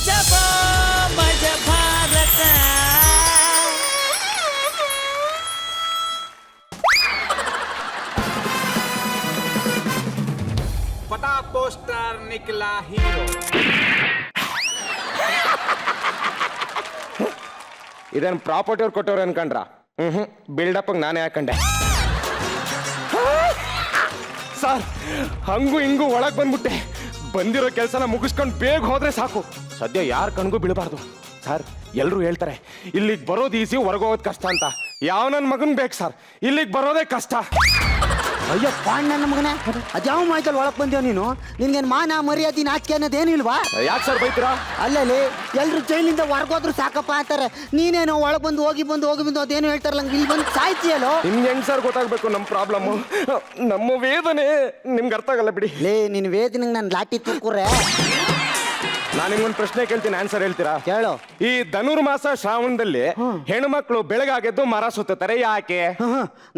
ಗಜಬೋ ಮಜ ಭಾರತ. पटा पोस्टर निकला हीरो. ಇದೇನು ಪ್ರಾಪರ್ಟಿ ಅವ್ರು ಕೊಟ್ಟವ್ರು ಅನ್ಕೊಂಡ್ರ? ಬಿಲ್ಡಪ್ ನಾನೇ ಹಾಕೊಂಡೆ. ಸರ್ ಹಂಗೂ ಹಿಂಗೂ ಒಳಗೆ ಬಂದ್ಬಿಟ್ಟೆ. ಬಂದಿರೋ ಕೆಲಸನ ಮುಗಿಸ್ಕೊಂಡು ಬೇಗ ಹೋದ್ರೆ ಸಾಕು. ಸದ್ಯ ಯಾರ ಕಣ್ಗೂ ಬೀಳಬಾರ್ದು. ಸರ್ ಎಲ್ಲರೂ ಹೇಳ್ತಾರೆ ಇಲ್ಲಿಗೆ ಬರೋದು ಈಸಿ, ಹೊರಗೋಗೋದು ಕಷ್ಟ ಅಂತ. ಯಾವ ನನ್ನ ಮಗನ್ ಬೇಕು ಸರ್, ಇಲ್ಲಿಗೆ ಬರೋದೇ ಕಷ್ಟ. ಅಯ್ಯೋ ಪಾಂಡ್ ನನ್ನ ಮಗನೇ, ಅದ್ಯಾವ ಮಾಹಿತಿ ಒಳಗೆ ಬಂದೇವ ನೀನು? ನಿನ್ಗೇನು ಮಾನ ಮರ್ಯಾದೆ ನಾಚಿಕೆ ಅನ್ನೋದೇನು ಇಲ್ವಾ? ಯಾಕೆ ಸರ್ ಬೈತೀರಾ? ಅಲ್ಲಲ್ಲಿ ಎಲ್ರು ಜೈಲಿಂದ ಹೊರಗೋದ್ರು ಸಾಕಪ್ಪ ಅಂತಾರೆ. ನೀನೇನೋ ಒಳಗೆ ಬಂದು ಹೋಗಿ ಬಂದು ಅದೇನು ಹೇಳ್ತಾರಲ್ಲ, ಇಲ್ಲಿ ಬಂದು ಸಾಯ್ತಿಯಲ್ಲೋ. ನಿಮ್ಗೆ ಹೆಂಗ್ ಸರ್ ಗೊತ್ತಾಗ್ಬೇಕು ನಮ್ಮ ಪ್ರಾಬ್ಲಮ್ಮು, ನಮ್ಮ ವೇದನೆ ನಿಮ್ಗೆ ಅರ್ಥ ಆಗಲ್ಲ ಬಿಡಿ. ಲೇ ನಿನ್ನ ವೇದನೆಗೆ ನಾನು ಲಾಟಿ ತುರ್ಕುರೆ. ನಾನು ನಿಮ್ಗೊಂದು ಪ್ರಶ್ನೆ ಕೇಳ್ತೀನಿ, ಆನ್ಸರ್ ಹೇಳ್ತೀರಾ? ಕೇಳು. ಈ ಧನುರ್ಮಾಸ ಶ್ರಾವಣದಲ್ಲಿ ಹೆಣ್ಮಕ್ಳು ಬೆಳಗಾಗೆದ್ದು ಮರ ಸುತ್ತಾರೆ, ಯಾಕೆ?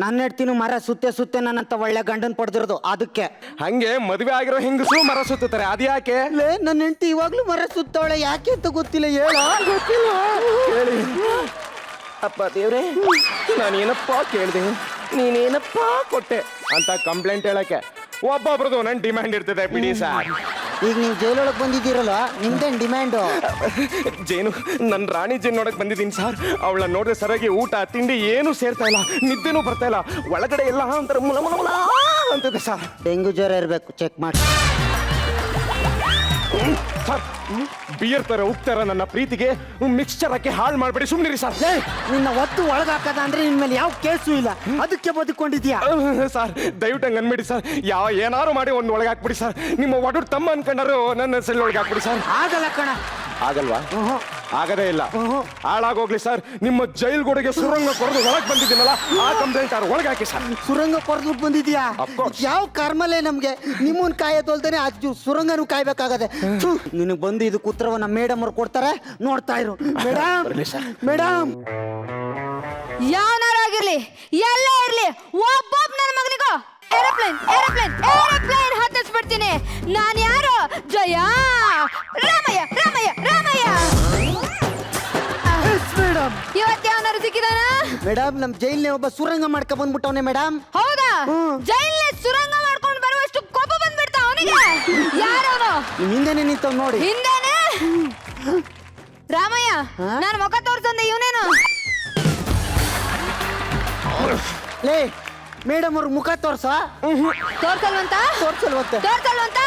ನನ್ನ ಹೆಡ್ತೀನಿ ಮರ ಸುತ್ತೆ ನನ್ನಂತ ಒಳ್ಳೆ ಗಂಡನ್ ಪಡೆದಿರೋದು ಅದಕ್ಕೆ. ಹಂಗೆ ಮದುವೆ ಆಗಿರೋ ಹೆಂಗಸು ಮರ ಸುತ್ತಾರೆ, ಅದು ಯಾಕೆ? ಲೇ ನನ್ನ ಹೆಂಡತಿ ಇವಾಗ್ಲೂ ಮರ ಸುತ್ತವಳೆ, ಯಾಕೆ ಅಂತ ಗೊತ್ತಿಲ್ಲ. ಗೊತ್ತಿಲ್ಲ ಹೇಳಿ. ಅಪ್ಪ ದೇವ್ರೆ, ನಾನೇನಪ್ಪ ಕೇಳಿದೆ, ನೀನೇನಪ್ಪ ಕೊಟ್ಟೆ ಅಂತ ಕಂಪ್ಲೇಂಟ್ ಹೇಳಕ್ಕೆ ಒಬ್ಬೊಬ್ರದ್ದು ನನ್ನ ಡಿಮ್ಯಾಂಡ್ ಇರ್ತದೆ ಬಿಡಿ ಸರ್. ಈಗ ನೀವು ಜೈಲೊಳಗೆ ಬಂದಿದ್ದೀರಲ್ಲ, ನಿಮ್ದೇನು ಡಿಮ್ಯಾಂಡು? ಜೇನು, ನನ್ನ ರಾಣಿ ಜೇನು ನೋಡಕ್ ಬಂದಿದ್ದೀನಿ ಸರ್. ಅವಳ ನೋಡಿದ್ರೆ ಸರಿಯಾಗಿ ಊಟ ತಿಂಡಿ ಏನು ಸೇರ್ತಾ ಇಲ್ಲ, ನಿದ್ದೆನೂ ಬರ್ತಾ ಇಲ್ಲ, ಒಳಗಡೆ ಎಲ್ಲ ಅಂತಾರೆ ಮುಲ ಮುಲ ಮುಲ ಅಂತಿದೆ ಸರ್. ಡೆಂಗು ಜ್ವರ ಇರಬೇಕು, ಚೆಕ್ ಮಾಡಿ. ಸರ್ ಬಿಯರ್ ತರ ಉಗ್ತಾರ ನನ್ನ ಪ್ರೀತಿಗೆ ಮಿಕ್ಸ್ಚರ್ ಹಾಕಿ ಹಾಳು ಮಾಡ್ಬೇಡಿ, ಸುಮ್ಮನಿರಿ ಸರ್. ನಿನ್ನ ಒತ್ತು ಒಳಗಾಕದ ಅಂದ್ರೆ ನಿನ್ ಮೇಲೆ ಯಾವ ಕೇಸು ಇಲ್ಲ, ಅದಕ್ಕೆ ಬದುಕೊಂಡಿದ್ಯಾ? ಸರ್ ದಯವಿಟ್ಟು ಹಂಗೆ ಅನ್ಬೇಡಿ ಸರ್. ಏನಾರು ಮಾಡಿ ಒಂದು ಒಳಗೆ ಹಾಕ್ಬಿಡಿ ಸರ್. ನಿಮ್ಮ ಒಡೂರು ತಮ್ಮ ಅನ್ಕೊಂಡಾರು ನನ್ನ ಸೆಲ್ ಒಳಗೆ ಹಾಕ್ಬಿಡಿ ಸರ್. ಆಗಲ್ಲ ಕಣ. ಆಗಲ್ವಾ? ಆಗದೇ ಇಲ್ಲ. ಹಾಳಾಗೋಗ್ಲಿ ಸರ್. ನಿಮ್ಮ ಜೈಲ್ ಗೋಡೆಗೆ ಸುರಂಗ ಕೊರೆದು ಒಳಗೆ ಬಂದಿದ್ದೀನಲ್ಲ, ಆ ಕಂಪ್ಲೇಂಟ್ ಅವ್ರು ಒಳಗೆ ಹಾಕಿ ಸರ್. ಸುರಂಗ ಕೊರೆದು ಬಂದಿದ್ಯಾ? ಯಾವ ಕರ್ಮಲೇ ನಮ್ಗೆ ನಿಮ್ಮನ್ ಕಾಯೋದಲ್ದೇನೆ ಅದು ಸುರಂಗನು ಕಾಯ್ಬೇಕಾಗದೆ. ನಿನಗೆ ಬಂದು ಇದಕ್ಕೆ ಉತ್ತರವನ್ನ ಮೇಡಮ್ ಅವ್ರು ಕೊಡ್ತಾರೆ, ನೋಡ್ತಾ ಇರು. ಮೇಡಮ್ ಮೇಡಮ್, ಯಾವನಾರಾಗಿರ್ಲಿ ಎಲ್ಲೇ ಇರ್ಲಿ, ಒಬ್ಬೊಬ್ಬ ನನ್ನ ಮಗನಿಗೂ ಏರೋಪ್ಲೇನ್ ಏರೋಪ್ಲೇನ್ ಏರೋಪ್ಲೇನ್ ಹತ್ತಿಸ್ಬಿಡ್ತೀನಿ. ನಾನು ಯಾರು? ಜಯ ರಾಮಯ್ಯ ರಾಮಯ್ಯ ರಾಮಯ್ಯ. ಮೇಡಮ್ ಇವತ್ತು ಯಾವನಾರು ಸಿಕ್ಕಿದಾನ? ಮೇಡಮ್ ನಮ್ ಜೈಲ್ನೇ ಒಬ್ಬ ಸುರಂಗ ಮಾಡ್ಕೊ ಬಂದ್ಬಿಟ್ಟವನೆ ಮೇಡಮ್. ಹೌದಾ? ಜೈಲ್ನ ಸುರಂಗ ಮಾಡ್ಕೊಂಡು ಬರುವಷ್ಟು ಕೋಪ ಬಂದ್ಬಿಡ್ತಾ ಅವನಿಗೆ. ಯಾರವನು? ನಿಮ್ ಹಿಂದೆನೆ ನಿಂತವ್ ನೋಡಿ. ಹಿಂದೆನೆ? ರಾಮಯ್ಯ, ನಾನು ಮುಖ ತೋರ್ಸಂದೆ ಇವನೇನು? ಲೇ ಮೇಡಮ್ ಅವ್ರ ಮುಖ ತೋರ್ಸ. ತೋರ್ಸಲ್ವಂತ? ತೋರ್ಸಲ್ವಂತೆ. ತೋರ್ಸಲ್ವಂತ?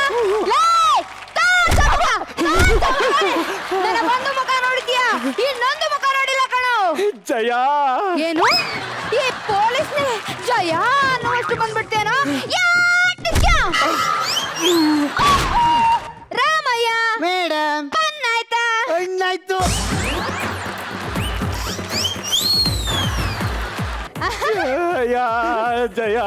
ನನ್ನ ಒಂದು ಮುಖ ನೋಡಿದ್ಯಾ, ಇನ್ನೊಂದು ಮುಖ ನೋಡಿಲ್ಲ ಕಣೋ. ಜಯ ಏನು ಈ ಪೊಲೀಸ್ನೇ ಜಯ ಅನ್ನೋಷ್ಟು ಬಂದ್ಬಿಡ್ತೇನೋ? ರಾಮಯ್ಯ ಮೇಡಮ್ ಕಣ್ಣಾಯ್ತಾ? ಅಣ್ಣಾಯ್ತು. ಜಯ ಜಯ.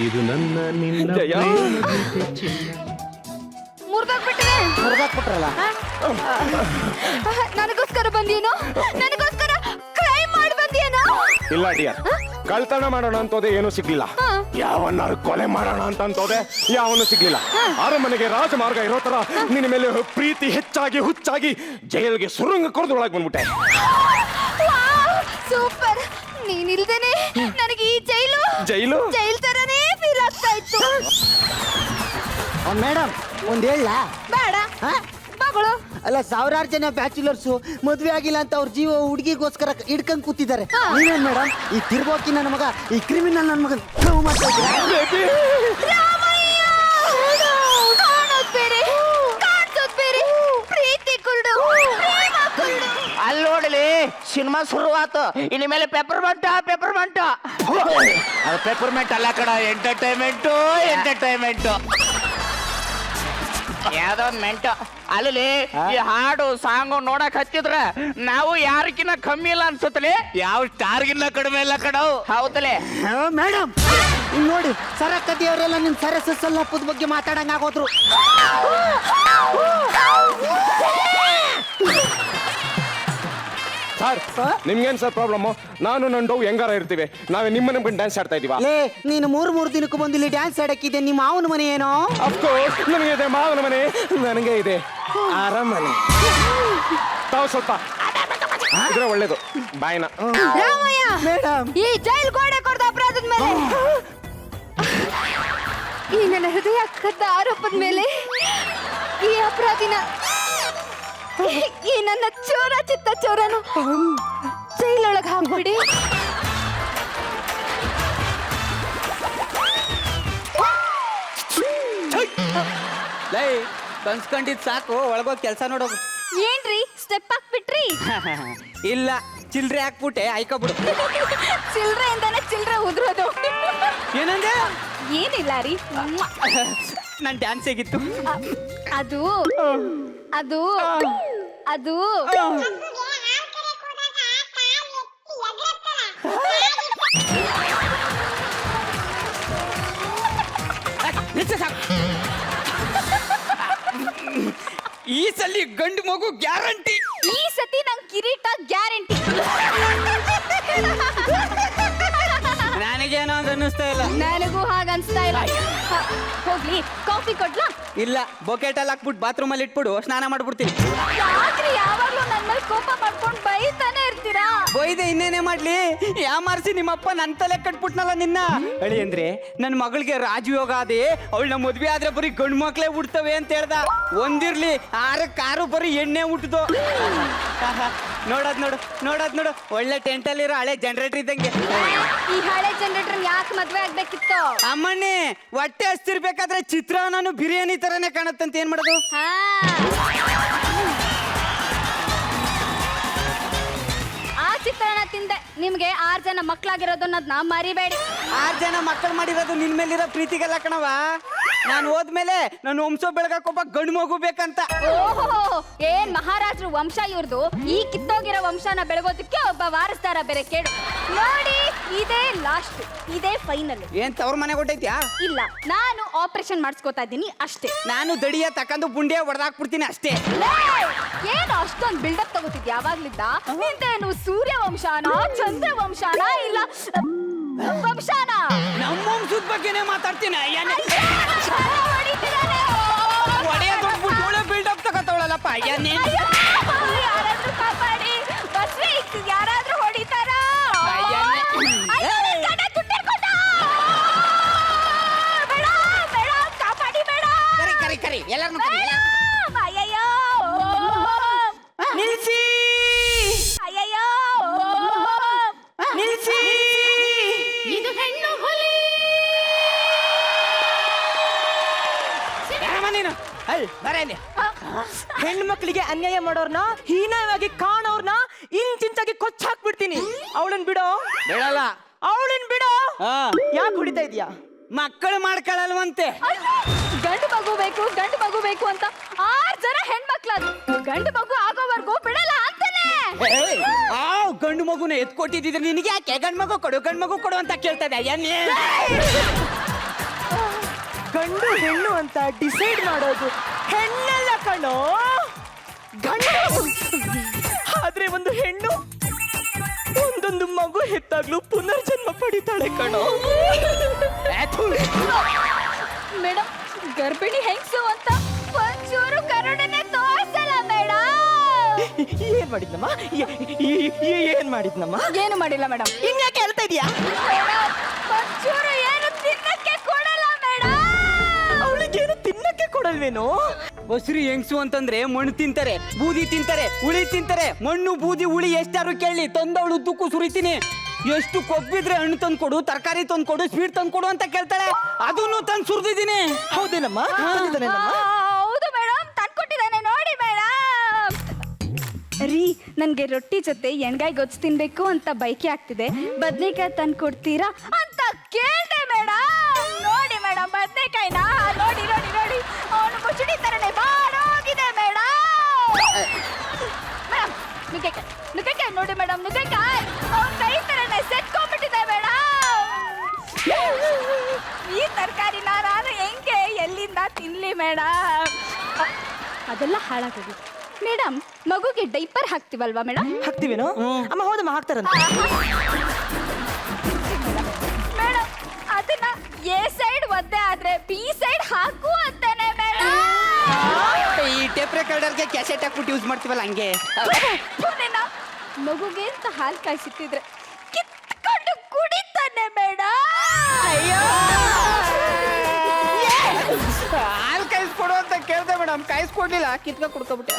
ಇದು ನನ್ನ ನಿನ್ನ ಜಯ. ಮುರ್ದೋಗ್ಬಿಟ್ಟಿದೆ. ಹೊರಗಾಕ್ಬಿಟ್ರಲ್ಲ. ನನಗೋಸ್ಕರ ಬಂದೇನೋ? ನನಗೋಸ್ಕರ ಕ್ರೈಮ್ ಮಾಡಿ ಬಂದೇನೋ? ಇಲ್ಲ ಡಿಯರ್, ಕಳ್ತನ ಮಾಡೋಣ ಅಂತೋದೆ ಏನೂ ಸಿಗ್ಲಿಲ್ಲ. ಯಾವನ್ನಾರು ಕೊಲೆ ಮಾಡೋಣ ಅಂತ ಅಂತೋದೆ ಯಾವನು ಸಿಗ್ಲಿಲ್ಲ. ಅರಮನೆಗೆ ರಾಜಮಾರ್ಗ ಇರೋ ತರ ನಿನ್ನ ಮೇಲೆ ಪ್ರೀತಿ ಹೆಚ್ಚಾಗಿ ಹುಚ್ಚಾಗಿ ಜೈಲ್ಗೆ ಸುರಂಗ ಕೊರೆದು ಒಳಗೆ ಬಂದ್ಬಿಟ್ಟೆ. ಸೂಪರ್. ನೀನಿಲ್ದೇನೆ ನನಗೆ ಈ ಜೈಲು ಜೈಲು ಜೈಲ್ ತರನೇ ಫೀಲ್ ಆಗ್ತಾ ಇತ್ತು. ಮೇಡಮ್ ಒಂದ್ ಹೇಳ ಬೇಡ ಮಗಳು. ಅಲ್ಲ, ಸಾವಿರಾರು ಜನ ಬ್ಯಾಚುಲರ್ಸು ಮದ್ವೆ ಆಗಿಲ್ಲ ಅಂತ ಅವ್ರ ಜೀವ ಹುಡುಗಿಗೋಸ್ಕರ ಹಿಡ್ಕೊಂಡ್ ಕೂತಿದ್ದಾರೆ. ನೀವೇನ್ ಮೇಡಮ್ ಈ ತಿರ್ಬೋಕಿ ನನ್ನ ಮಗ, ಈ ಕ್ರಿಮಿನಲ್ ನನ್ನ ಮಗನ್ ಲವ್ ಮಾಡ್ತಾ ಇದ್ದೀರಾ? ಕಾಣೋದ್ ಬೇರೆ ಕಾಣ್ಸೋದ್ ಬೇರೆ, ಪ್ರೀತಿ ಕುರುಡು ಪ್ರೇಮ ಕುರುಡು. ಅಲ್ಲಿ ನೋಡಲಿ ಸಿನಿಮಾ ಶುರುವಾತು. ಇನ್ನು ಮೇಲೆ ಪೆಪರ್ಮೆಂಟ್ ಅದು ಪೆಪರ್ಮೆಂಟ್ ಅಲ್ಲ ಕಡ, ಎಂಟರ್ಟೈನ್ಮೆಂಟ್ ಯಾವ್ದೋ ಒಂದು ಮೆಂಟು. ಅಲ್ಲಿ ಈ ಹಾಡು ಸಾಂಗು ನೋಡಕ್ ಹತ್ತಿದ್ರ ನಾವು ಯಾರಕಿನ್ನ ಕಮ್ಮಿ ಇಲ್ಲ ಅನ್ಸುತ್ತಲೆ, ಯಾವ ಸ್ಟಾರ್ಗಿನ್ನ ಕಡಿಮೆ ಇಲ್ಲ ಕಡವು. ಹೌದಲೆ ಮೇಡಮ್ ನೋಡಿ, ಸರಕದಿಯವರೆಲ್ಲ ನಿಮ್ ಸರಸ ಸಲ್ಲಪ್ಪದ ಬಗ್ಗೆ ಮಾತಾಡಂಗ ಆಗೋದ್ರು. ಸರ್ ನಿಮ್ಗೇನ್ ಸರ್ ಪ್ರಾಬ್ಲಮ್? ನಾನು ನನ್ನ ಡವ್ ಹೆಂಗಾರ ಇರ್ತೀವಿ, ನಾವೇ ನಿಮ್ಮ ಬಂದು ಡ್ಯಾನ್ಸ್ ಆಡ್ತಾ ಇದೀವ. ಲೇ ನೀನು ಮೂರು ದಿನಕ್ಕೂ ಬಂದು ಇಲ್ಲಿ ಡ್ಯಾನ್ಸ್ ಆಡಕ್ಕಿದೆ. ನಿಮ್ಮ ಮಾವನ ಮನೆ ಏನೋ? ಅಫ್ಕೋರ್ಸ್ ನನಗೆ ಇದೆ ಮಾವನ ಮನೆ, ನನಗೆ ಇದೆ ಅರಮನೆ. ತಾವು ಸ್ವಲ್ಪ ಇದ್ರೆ ಒಳ್ಳೇದು ಬಾಯಿನ. ರಾಮಯ್ಯ, ಮೇಡಮ್, ಈ ಜೈಲ್ ಗೋಡೆ ಕೊಡ್ದ ಅಪರಾಧದ ಮೇಲೆ, ಈ ನನ್ನ ಹೃದಯ ಕದ್ದ ಆರೋಪದ ಮೇಲೆ ಈ ಅಪರಾಧಿನ, ಈ ನನ್ನ ಚೋರ ಚಿತ್ತ ಚೋರನು ಜೈಲೊಳಗೆ ಹಾಕ್ಬಿಡಿ. ಲೈ ಕನ್ಸ್ಕೊಂಡಿದ್ ಸಾಕು, ಒಳಗೋಗಿ ಕೆಲಸ ನೋಡೋದು. ಏನ್ರಿ ಸ್ಟೆಪ್ ಹಾಕ್ಬಿಟ್ರಿ? ಇಲ್ಲ, ಚಿಲ್ಡ್ರೆ ಹಾಕ್ಬಿಟ್ಟೆ ಆಯ್ಕೊಬಿಡು. ಚಿಲ್ರೆ ಅಂತಾನೆ ಚಿಲ್ರೆ ಉದ್ರೋದು. ಏನಂದೆ? ಏನಿಲ್ಲ ರೀ, ನನ್ ಡ್ಯಾನ್ಸ್ ಹೇಗಿತ್ತು? ಅದು ಅದು ಅದು ನಿಲ್ಸು ಸಾಕು. ಈ ಸಲ ಗಂಡು ಮಗು ಗ್ಯಾರಂಟಿ. ಈ ಸತಿ ನಂಗೆ ಕಿರೀಟ ಗ್ಯಾರಂಟಿ. ನನಗೇನೋ ಅಂತ ಅನ್ನಿಸ್ತಾ ಇಲ್ಲ. ನನಗೂ ಹಾಗ ಅನ್ಸ್ತಾ ಇಲ್ಲ. ಹೋಗ್ಲಿ, ಕಾಫಿ ಕೊಡ್ಲಾ? ಇಲ್ಲ, ಬೊಕೆಟಲ್ಲಿ ಹಾಕ್ಬಿಟ್ಟು ಬಾತ್ರೂಮಲ್ಲಿ ಇಟ್ಬಿಡು, ಸ್ನಾನ ಮಾಡ್ಬಿಡ್ತೀನಿ. ಯಾಕ್ರಿ ಯಾವಾಗ್ಲೂ ನನ್ನ ಮೇಲೆ ಕೋಪ ಮಾಡ್ಕೊಂಡು ಬೈತಾನೆ ಇರ್ತೀರಾ? ಬೈದೆ ಇನ್ನೇನೆ ಮಾಡ್ಲಿ? ಯಾಮಾರ್ಸಿ ನಿಮ್ಮಪ್ಪ ನನ್ ತಲೆ ಕಟ್ಬಿಟ್ನಲ್ಲ ನಿನ್ನ. ಅಳಿ ಅಂದ್ರೆ ನನ್ನ ಮಗಳಿಗೆ ರಾಜಯೋಗ ಅದೇ, ಅವಳನ್ನ ಮದ್ವೆ ಆದ್ರೆ ಬರೀ ಗಂಡು ಮಕ್ಳೇ ಹುಡ್ತವೆ ಅಂತ ಹೇಳ್ದ. ಒಂದಿರ್ಲಿ 6 ಬರೀ ಎಣ್ಣೆ ಹುಟ್ಟದು. ನೋಡೋದ್ ನೋಡು ಒಳ್ಳೆ ಟೆಂಟಲ್ಲಿರೋ ಹಳೆ ಜನರೇಟರ್ ಇದ್ದಂಗೆ. ಈ ಹಳೆ ಜನರೇಟರ್ ಯಾಕೆ ಮದ್ವೆ ಆಗ್ಬೇಕಿತ್ತು? ಅಮ್ಮಣ್ಣಿ, ಹೊಟ್ಟೆ ಹಸ್ತಿರ್ಬೇಕಾದ್ರೆ ಚಿತ್ರಾನ್ನನು ಬಿರಿಯಾನಿ ತರನೇ ಕಾಣತ್ತಂತ ಏನ್ ಮಾಡೋದು? ಹಾ, ಆ ಚಿತ್ರಾನ್ನ ತಿಂದೆ ನಿಮ್ಗೆ 6 ಜನ ಮಕ್ಕಳಾಗಿರೋದನ್ನ ಮರಿಬೇಡಿ. 6 ಜನ ಮಕ್ಕಳು ಮಾಡಿರೋದು ನಿನ್ ಮೇಲಿರೋ ಪ್ರೀತಿಗೆಲ್ಲ ಕಣವ. ನಾನು ಹೋದ್ಮೇಲೆ ನನ್ನ ವಂಶ ಬೆಳಗಕ್ಕೊಬ್ಬ ಗಂಡು ಮಗು ಬೇಕಂತ. ಓಹೋ, ಏನ್ ಮಹಾರಾಜರು ವಂಶ ಇವ್ರದು? ಈ ಕಿತ್ತೋಗಿರೋ ವಂಶನ ಬೆಳಗೋದಕ್ಕೆ ಒಬ್ಬ ವಾರಸ್ದಾರ ಬೇರೆ ಕೇಳು. ನೋಡಿ, ಇದೇ ಲಾಸ್ಟ್, ಇದೇ ಫೈನಲ್. ಏನ್ ತವ್ರ ಮನೆ ಕೊಟ್ಟೈತ್ಯಾ? ಇಲ್ಲ, ನಾನು ಆಪರೇಷನ್ ಮಾಡಿಸ್ಕೋತಾ ಇದ್ದೀನಿ ಅಷ್ಟೇ. ನಾನು ದಡಿಯ ತಕಂದು ಬುಂಡಿಯ ಹೊಡೆದಾಕ್ಬಿಡ್ತೀನಿ ಅಷ್ಟೇ. ಏನು ಅಷ್ಟೊಂದು ಬಿಲ್ಡಪ್ ತಗೋತಿದ್ಯ ಯಾವಾಗ್ಲಿದ್ದ? ನಿಂದೇನು ಸೂರ್ಯ ವಂಶಾನ, ಚಂದ್ರ ವಂಶಾನ, ಇಲ್ಲ ವಂಶಾನ? ನಮ್ಮ ವಂಶದ ಬಗ್ಗೆನೇ ಮಾತಾಡ್ತೀನಿ. ಬಿಲ್ಡಪ್ ತಗೋತಾವಳಲ್ಲಪ್ಪ. ಯಾರಾದ್ರೂ ಕಾಪಾಡಿ, ಬಸ್ರಿ ಯಾರಾದ್ರೂ ಹೊಡಿತಾರ? ಕಾಪಾಡಿ ಬೇಡ. ಕರಿ ಎಲ್ಲಾರ್ನು ಅಯ್ಯಯ್ಯೋ, ನಿಲ್ಸಿ ಅಯ್ಯಯ್ಯೋ, ನಿಲ್ಸಿ. ಇದು ಹೆಣ್ಣು ಹುಲಿ. ನೀನು ಬರ ಇಲ್ಲಿ. ಹೆಣ್ಣು ಮಕ್ಕಳಿಗೆ ಅನ್ಯಾಯ ಮಾಡೋರ್ನ, ಹೀನವಾಗಿ ಕಾಣೋರ್ನ ಇಂಚಿಂಚಾಗಿ ಕೊಚ್ಚಾಕ್ಬಿಡ್ತೀನಿ. ಅವಳನ್ ಬಿಡೋ. ಬಿಡಲ್ಲ. ಅವಳನ್ ಬಿಡೋ. ಯಾಕೆ ಹೊಡಿತಾ ಇದೀಯಾ? ಮಕ್ಕಳು ಮಾಡ್ಕೊಳ್ಳಲ್ವಂತೆ. ಗಂಡು ಮಗು ಬೇಕು, ಗಂಡು ಮಗು ಬೇಕು ಅಂತ 6 ಜನ ಹೆಣ್ಮಕ್ಳದು. ಗಂಡು ಮಗು ಆಗೋವರೆಗೂ ಬಿಡಲ್ಲ ಅಂತಾನೆ. ಗಂಡು ಮಗುನ ಎತ್ಕೊಟ್ಟಿದ್ರೆ ನಿನಗೆ ಯಾಕೆ ಗಂಡು ಮಗು ಕೊಡು ಅಂತ ಕೇಳ್ತದೆ. ಗಂಡು ಹೆಣ್ಣು ಅಂತ ಡಿಸೈಡ್ ಮಾಡೋದು ಹೆಣ್ಣಲ್ಲ ಕಣೋ, ಗಂಡು. ಆದ್ರೆ ಒಂದು ಹೆಣ್ಣು ಒಂದೊಂದು ಮಗು ಹೆತ್ತಾಗ್ಲೂ ಪುನರ್ಜನ್ಮ ಪಡಿತಾಳೆ ಕಣೋ. ಮೇಡಮ್, ಗರ್ಭಿಣಿ ಹೆಂಗ್ಸು ಅಂತ ಒಂಚೂರು ಕರುಣನೆ ತೋರ್ಸಲ್ಲ ಮೇಡಮ್. ಏನ್ ಮಾಡಿದ್ನಮ್ಮ? ಏನ್ ಮಾಡಿದ್ನಮ್ಮ? ಏನು ಮಾಡಿಲ್ಲ ಮೇಡಮ್. ಇನ್ಯಾಕೆ ಹೇಳ್ತಾ ಇದೀಯಾ? ಒಂಚೂರು ಏನು ತಿನ್ನಕ್ಕೆ ಕೊಡಲ್ಲ ಮೇಡಮ್. ಅವಳಿಗೇನು ತಿನ್ನಕ್ಕೆ ಕೊಡಲ್ವೇನೋ? ಬಸ್ರಿ ಹೆಂಗ್ಸು ಅಂತಂದ್ರೆ ಮಣ್ಣು ತಿಂತಾರೆ, ಬೂದಿ ತಿಂತಾರೆ, ಉಳಿ ತಿಂತಾರೆ. ಮಣ್ಣು ಬೂದಿ ಉಳಿ ಎಷ್ಟಾರು ಕೇಳಿ ತಂದವಳು ಉದ್ದಕ್ಕೂ ಸುರಿತೀನಿ. ಎಷ್ಟು ಕೊಬ್ಬಿದ್ರೆ ಹಣ್ಣು ತಂದು ಕೊಡು, ತರಕಾರಿ ತಂದು ಕೊಡು, ಸ್ವೀಟ್ ತಂದು ಕೊಡು ಅಂತ ಕೇಳ್ತಾಳೆ. ಅದನ್ನು ತಂದು ಸುರಿದಿದ್ದೀನಿ. ಹೌದೇನಮ್ಮ? ಹೌದು ಮೇಡಮ್, ತಂದ್ಕೊಟ್ಟಿದ್ದಾನೆ ನೋಡಿ ಮೇಡಮ್. ರೀ, ನನ್ಗೆ ರೊಟ್ಟಿ ಜೊತೆ ಎಣ್ಗಾಯಿ ಗೊಜ್ಜು ತಿನ್ಬೇಕು ಅಂತ ಬೈಕೆ ಆಗ್ತಿದೆ, ಬದ್ನೇಕಾಯಿ ತಂದು ಕೊಡ್ತೀರಾ ಅಂತ ಕೇಳ್ದೆ ಮೇಡಮ್. ನೋಡಿ ಮೇಡಮ್, ಬದ್ನೇಕಾಯಿನ ನೋಡಿ ನೋಡಿ ನೋಡಿ, ಅವನು ಮುಚ್ಚುಡಿ ತರನೇ ಬಾಡೋಗಿದೆ ಮೇಡಮ್. ಮೇಡಮ್, ನುಗ್ಗೆಕಾಯಿ ನೋಡಿ ಮೇಡಮ್, ನುಗ್ಗೆಕಾಯಿ ಅವನ ಕೈ ತರನೇ ಸೆಟ್ಕೊಂಡ್ಬಿಟ್ಟಿದೆ ಮೇಡಮ್. ಈ ತರಕಾರಿನ ನಾನು ಹೆಂಗೆ ಎಲ್ಲಿಂದ ತಿನ್ಲಿ ಮೇಡಮ್? ಅದೆಲ್ಲ ಹಾಳಾಗೋದು ಮೇಡಮ್. ಮಗುಗೆ ಡೈಪರ್ ಹಾಕ್ತಿವಲ್ವಾ ಮೇಡಮ್? ಹಾಕ್ತೀವೇನೋ? ಅಮ್ಮ ಹೌದಮ್ಮ ಹಾಕ್ತಾರಂತ. ಮೇಡಮ್ ಅದನ್ನ ಎ ಸೈಡ್ ಒದ್ದೆ ಆದ್ರೆ ಬಿ ಸೈಡ್ ಹಾಕು ಅಂತಾನೆ ಮೇಡಮ್. ಈ ಟೇಪ್ ರೆಕಾರ್ಡರ್ಗೆ ಕ್ಯಾಸೆಟ್ ಹಾಕ್ಬಿಟ್ಟು ಯೂಸ್ ಮಾಡ್ತೀವಲ್ಲ ಹಂಗೆ. ಮಗುಗೆ ಅಂತ ಹಾಲು ಕಾಯಿಸಿಟ್ಟಿದ್ರೆ ಕಿತ್ಕೊಂಡು ಕುಡಿತಾನೆ ಮೇಡಮ್. ಹಾಲು ಕಾಯಿಸ್ಕೊಡು ಅಂತ ಕೇಳ್ದೆ ಮೇಡಮ್, ಕಾಯಿಸ್ಕೊಡ್ಲಿಲ್ಲ, ಕಿತ್ಕ ಕುಡ್ಕೊಬಿಟ್ಟೆ.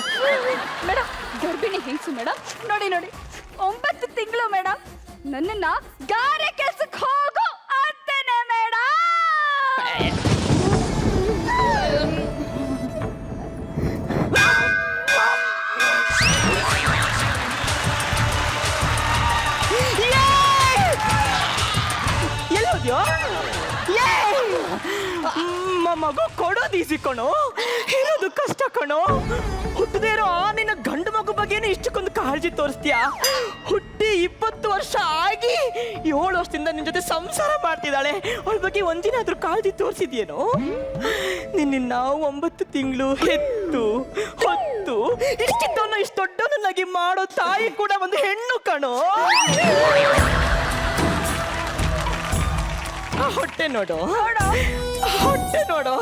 ಮೇಡಮ್ ಗರ್ಭಿಣಿ ಹೆಂಗ್ಸು ಮೇಡಮ್, ನೋಡಿ 9 ತಿಂಗಳು ಮೇಡಮ್. ನನ್ನನ್ನ ಗಾರೆ ಕೆಲ್ಸಕ್ಕೆ ಹೋಗು ಅಂತಾನೆ ಮೇಡಮ್. ಎಲ್ಲೋದ್ಯೋ? ಮಗು ಕೊಡೋದು ಈಸಿ ಕಣೋ, ಇರೋದು ಕಷ್ಟ ಕಣೋ. ಹುಟ್ಟದೇ ಇರೋ ನಿನ್ನ ಗಂಡು ಮಗು ಬಗ್ಗೆನೇ ಇಷ್ಟಕ್ಕೊಂದು ಕಾಳಜಿ ತೋರಿಸ್ತೀಯಾ? ಹುಟ್ಟಿ 20 ವರ್ಷ ಆಗಿ 7 ವರ್ಷದಿಂದ ನಿನ್ನ ಜೊತೆ ಸಂಸಾರ ಮಾಡ್ತಿದ್ದಾಳೆ, ಅವಳ ಬಗ್ಗೆ ಒಂದಿನಾದ್ರೂ ಕಾಳಜಿ ತೋರಿಸಿದ್ಯೇನೋ? ನಿನ್ನ 9 ತಿಂಗಳು ಹೆತ್ತು ಹೊತ್ತು ಇಷ್ಟಿದ್ದವನ್ನ ಇಷ್ಟು ದೊಡ್ಡವನ್ನಾಗಿ ಮಾಡೋ ತಾಯಿ ಕೂಡ ಒಂದು ಹೆಣ್ಣು ಕಣೋ. ಹೊಟ್ಟೆ ನೋಡು, ಹೊಟ್ಟೆ ನೋಡು,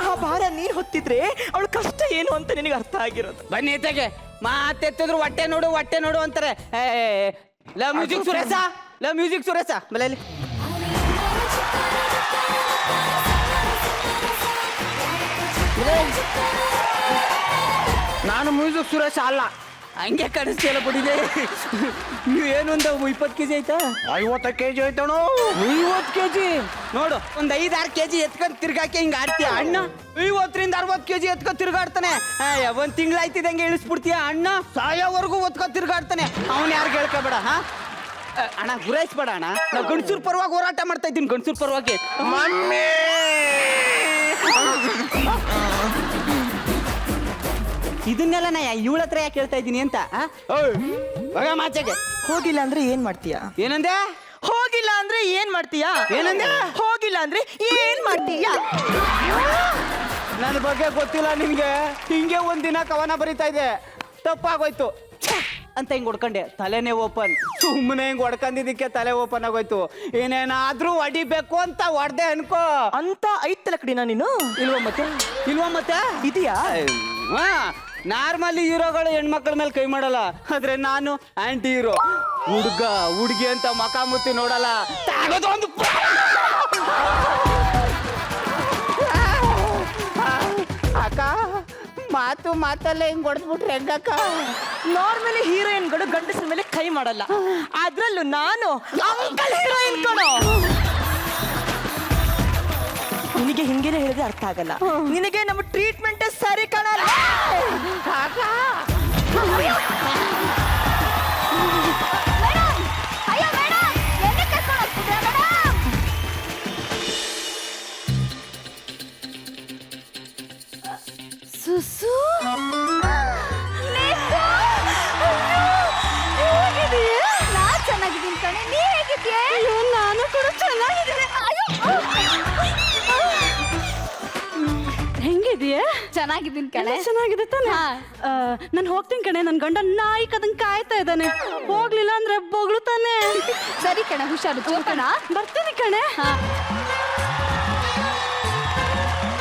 ಆ ಭಾರ ನೀನ್ ಹೊತ್ತಿದ್ರೆ ಅವಳ ಕಷ್ಟ ಏನು ಅಂತ ನಿನಗೆ ಅರ್ಥ ಆಗಿರೋದು. ಬನ್ನಿ ತೆಗೆ, ಮಾತೆತ್ತಿದ್ರು ಹೊಟ್ಟೆ ನೋಡು ಅಂತಾರೆ. ಲವ್ ಮ್ಯೂಸಿಕ್ ಸುರೇಶ ಬಲೆ. ನಾನು ಮ್ಯೂಸಿಕ್ ಸುರೇಶ ಅಲ್ಲ, ಹಂಗೆ ಕಾಣಿಸ್ತಿಲ್ಲ ಬಿಡಿದೆ. ನೀವು ಏನು ಒಂದು 20 kg ಆಯ್ತಾ? 50 kg ಆಯ್ತಾಣೋ. 50 kg ನೋಡು, ಒಂದ್ 5-6 kg ಎತ್ಕೊಂಡು ತಿರ್ಗಾಕೆ ಹಿಂಗ ಆಡ್ತೀಯ ಅಣ್ಣ. 50ರಿಂದ 60 kg ಎತ್ಕೊಂಡು ತಿರ್ಗಾಡ್ತಾನೆ. ಒಂದ್ ತಿಂಗಳಾಯ್ತಿದಂಗೆ ಇಳಿಸ್ಬಿಡ್ತೀಯ ಅಣ್ಣ, ಸಾಯೋವರೆಗೂ ಒತ್ಕೊಂಡು ತಿರ್ಗಾಡ್ತಾನೆ. ಅವನ್ ಯಾರು ಕೇಳ್ಕೊಬೇಡ. ಅಣ್ಣ ಗುರಾಯಿಸ್ಬೇಡ ಅಣ್ಣ, ನಾ ಗಂಡಸೂರ್ ಪರವಾಗಿ ಹೋರಾಟ ಮಾಡ್ತಾ ಇದ್ದೀನಿ, ಗಂಡಸೂರ್ ಪರವಾಗಿ. ಇದನ್ನೆಲ್ಲ ನಾ ಇವಳ ಹತ್ರ ಯಾಕೆ ಹೇಳ್ತಾ ಇದ್ದೀನಿ ಅಂತ ಮಾಚೆಗೆ. ಹೋಗಿಲ್ಲ ಅಂದ್ರೆ ಏನ್ ಮಾಡ್ತೀಯಾ? ಏನಂದೆ? ಹೋಗಿಲ್ಲ ಅಂದ್ರೆ ಏನ್ ಮಾಡ್ತೀಯಾ? ಏನಂದೆ? ಹೋಗಿಲ್ಲ ಅಂದ್ರೆ ಏನ್ ಮಾಡ್ತೀಯಾ? ನನ್ನ ಬಗ್ಗೆ ಗೊತ್ತಿಲ್ಲ ನಿನ್ಗೆ. ಹಿಂಗೆ ಒಂದಿನ ಕವನ ಬರಿತಾ ಇದೆ, ತಪ್ಪಾಗೋಯ್ತು ಅಂತ ಹಿಂಗ್ ಹೊಡ್ಕೊಂಡೆ, ತಲೆನೇ ಓಪನ್. ಸುಮ್ಮನೆ ಹಿಂಗ್ ಹೊಡ್ಕೊಂಡಿದ್ದಕ್ಕೆ ತಲೆ ಓಪನ್ ಆಗೋಯ್ತು. ಏನೇನಾದ್ರೂ ಹೊಡಿಬೇಕು ಅಂತ ಹೊಡ್ದೆ ಅನ್ಕೋ. ಅಂತ ಐತಲ್ಲ ಕಡಿನ ನೀನು. ಇಲ್ವಾ ಮತ್ತೆ ಇದೆಯಾ? ನಾರ್ಮಲಿ ಹೀರೋಗಳು ಹೆಣ್ಮಕ್ಳ ಮೇಲೆ ಕೈ ಮಾಡಲ್ಲ, ಆದ್ರೆ ನಾನು ಆಂಟಿ ಹೀರೋ. ಹುಡುಗಿ ಅಂತ ಮಕ ಮುತ್ತಿ ನೋಡಲ್ಲ. ಒಂದು ಅಕ್ಕ ಮಾತಲ್ಲೇ ಹಿಂಗ್ ಹೊಡೆದ್ಬಿಟ್ರೆ ಹೆಂಗಕ್ಕ? ನಾರ್ಮಲಿ ಹೀರೋಯಿನ್ಗಳು ಗಂಡಸರ ಮೇಲೆ ಕೈ ಮಾಡಲ್ಲ, ಅದ್ರಲ್ಲೂ ನಾನು ಅಂಕಲ್ ಹೀರೋಯಿನ್ ಕಣೋ. ನಿನಗೆ ಹಿಂಗೇನೆ ಹೇಳಿದ್ರೆ ಅರ್ಥ ಆಗಲ್ಲ. ನಿನಗೆ ನಮ್ಮ ಟ್ರೀಟ್ಮೆಂಟ್ ಸರಿ ಕಾಣಲ್ಲ. ಸುಸು ಹೇಗಿದೀಯಾ? ನಾ ಚೆನ್ನಾಗಿದ್ದೀನಿ ಕಣೆ, ನೀ ಹೇಗಿದ್ಯಾ? ಅಯ್ಯೋ ನಾನು ಕೂಡ ಚೆನ್ನಾಗಿದ್ದೀನಿ. ಹೆಂಗಿದೀಯ? ಚೆನ್ನಾಗಿದ್ದೀನಿ ಕಣೆ. ಚೆನ್ನಾಗಿದೆ ತಾನೆ? ನಾನು ಹೋಗ್ತೀನಿ ಕಣೆ, ನನ್ನ ಗಂಡ ನಾಯಿ ಕದಂಗ್ ಕಾಯ್ತಾ ಇದ್ದಾನೆ. ಹೋಗ್ಲಿಲ್ಲ ಅಂದ್ರೆ ಬೊಗಳುತ್ತಾನೆ. ಸರಿ ಕಣೆ, ಹುಷಾರು. ಜೋಪಾನ. ಬರ್ತೀನಿ ಕಣೆ.